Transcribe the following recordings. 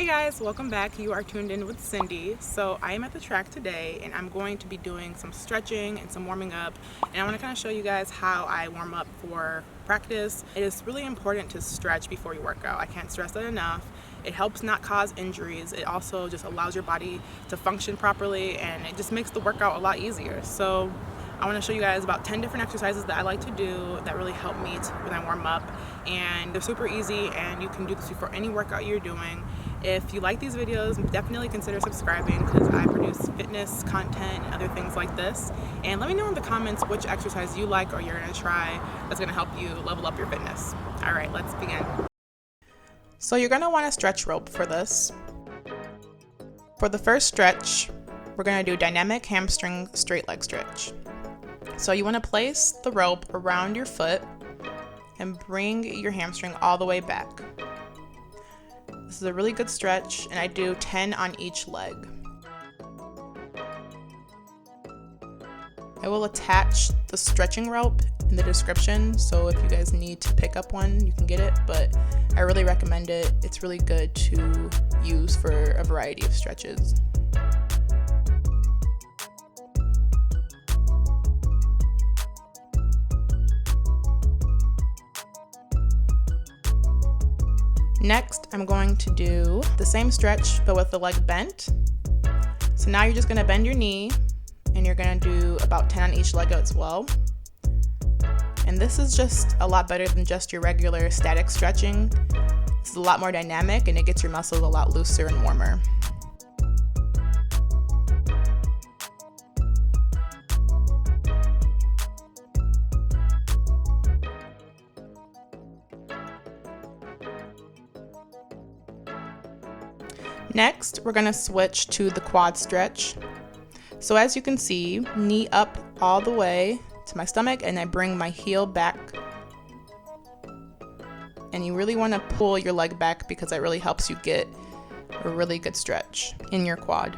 Hey guys, welcome back. You are tuned in with Cindy. So I am at the track today and I'm going to be doing some stretching and some warming up, and I want to kind of show you guys how I warm up for practice. It is really important to stretch before you work out. I can't stress that enough. It helps not cause injuries. It also just allows your body to function properly, and it just makes the workout a lot easier. So I want to show you guys about 10 different exercises that I like to do that really help me when I warm up, and they're super easy and you can do this before any workout you're doing. If you like these videos, definitely consider subscribing because I produce fitness content and other things like this. And let me know in the comments which exercise you like or you're going to try that's going to help you level up your fitness. All right, let's begin. So you're going to want a stretch rope for this. For the first stretch, we're going to do dynamic hamstring straight leg stretch. So you want to place the rope around your foot and bring your hamstring all the way back. This is a really good stretch, and I do 10 on each leg. I will attach the stretching rope in the description, so if you guys need to pick up one, you can get it, but I really recommend it. It's really good to use for a variety of stretches. Next, I'm going to do the same stretch, but with the leg bent. So now you're just gonna bend your knee, and you're gonna do about 10 on each leg as well. And this is just a lot better than just your regular static stretching. This is a lot more dynamic, and it gets your muscles a lot looser and warmer. Next, we're going to switch to the quad stretch. So as you can see, knee up all the way to my stomach, and I bring my heel back. And you really want to pull your leg back because that really helps you get a really good stretch in your quad.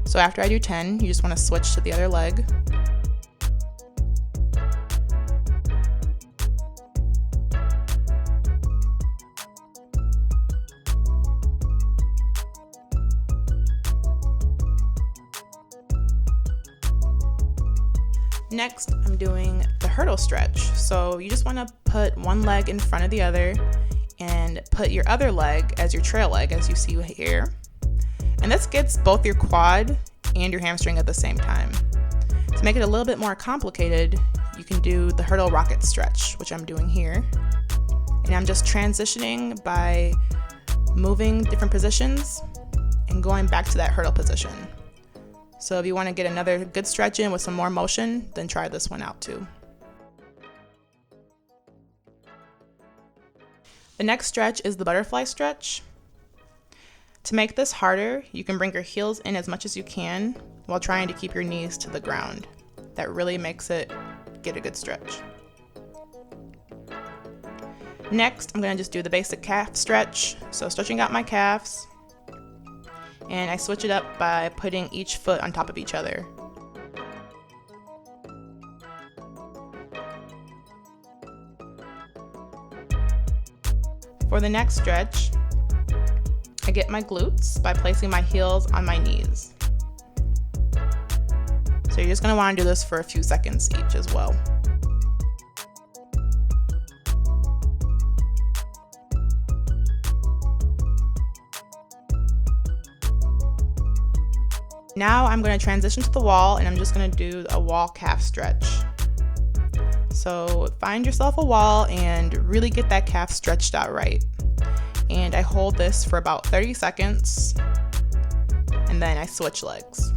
So after I do 10, you just want to switch to the other leg. Next, I'm doing the hurdle stretch. So you just want to put one leg in front of the other and put your other leg as your trail leg, as you see here. And this gets both your quad and your hamstring at the same time. To make it a little bit more complicated, you can do the hurdle rocket stretch, which I'm doing here. And I'm just transitioning by moving different positions and going back to that hurdle position. So if you want to get another good stretch in with some more motion, then try this one out too. The next stretch is the butterfly stretch. To make this harder, you can bring your heels in as much as you can while trying to keep your knees to the ground. That really makes it get a good stretch. Next, I'm going to just do the basic calf stretch. So stretching out my calves. And I switch it up by putting each foot on top of each other. For the next stretch, I get my glutes by placing my heels on my knees. So you're just going to want to do this for a few seconds each as well. Now I'm going to transition to the wall, and I'm just going to do a wall calf stretch. So find yourself a wall and really get that calf stretched out right. And I hold this for about 30 seconds, and then I switch legs.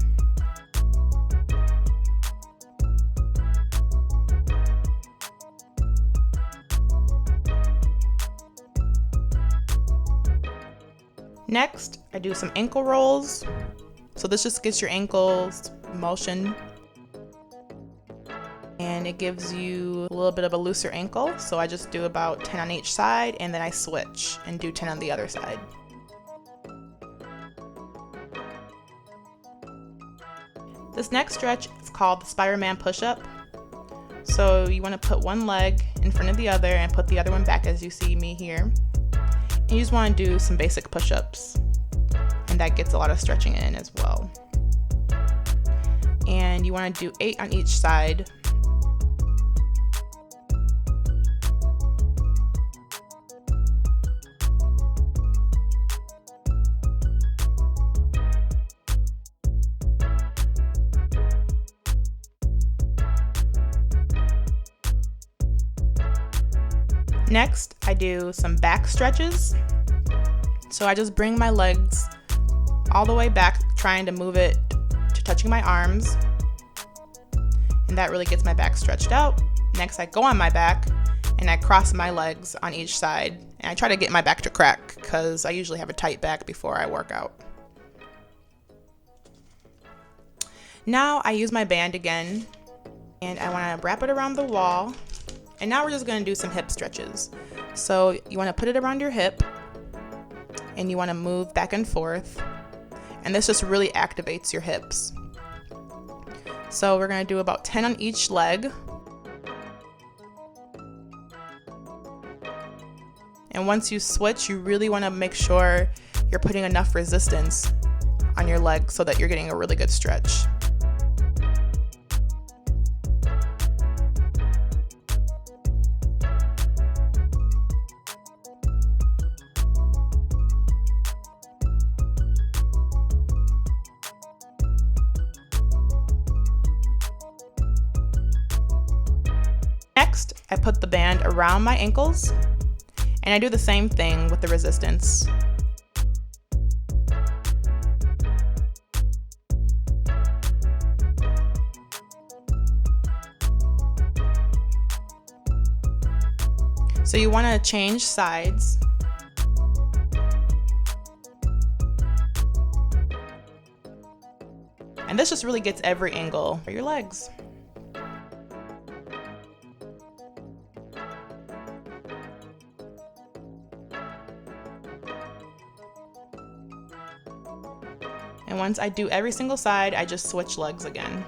Next, I do some ankle rolls. So this just gets your ankles motion, and it gives you a little bit of a looser ankle. So I just do about 10 on each side, and then I switch and do 10 on the other side. This next stretch is called the Spider-Man push-up. So you want to put one leg in front of the other and put the other one back as you see me here. And you just want to do some basic push-ups, and that gets a lot of stretching in as well. And you want to do 8 on each side. Next, I do some back stretches. So I just bring my legs all the way back, trying to move it to touching my arms. And that really gets my back stretched out. Next, I go on my back and I cross my legs on each side. And I try to get my back to crack because I usually have a tight back before I work out. Now I use my band again and I want to wrap it around the wall. And now we're just going to do some hip stretches. So you want to put it around your hip and you want to move back and forth. And this just really activates your hips. So we're going to do about 10 on each leg. And once you switch, you really want to make sure you're putting enough resistance on your leg so that you're getting a really good stretch. Next, I put the band around my ankles, and I do the same thing with the resistance. So you want to change sides. And this just really gets every angle for your legs. And once I do every single side, I just switch legs again.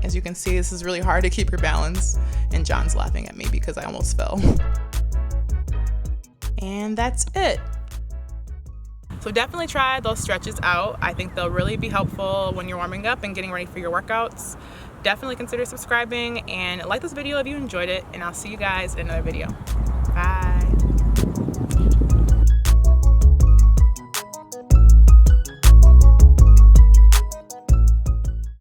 As you can see, this is really hard to keep your balance, and John's laughing at me because I almost fell. And that's it. So definitely try those stretches out. I think they'll really be helpful when you're warming up and getting ready for your workouts. Definitely consider subscribing and like this video if you enjoyed it, and I'll see you guys in another video.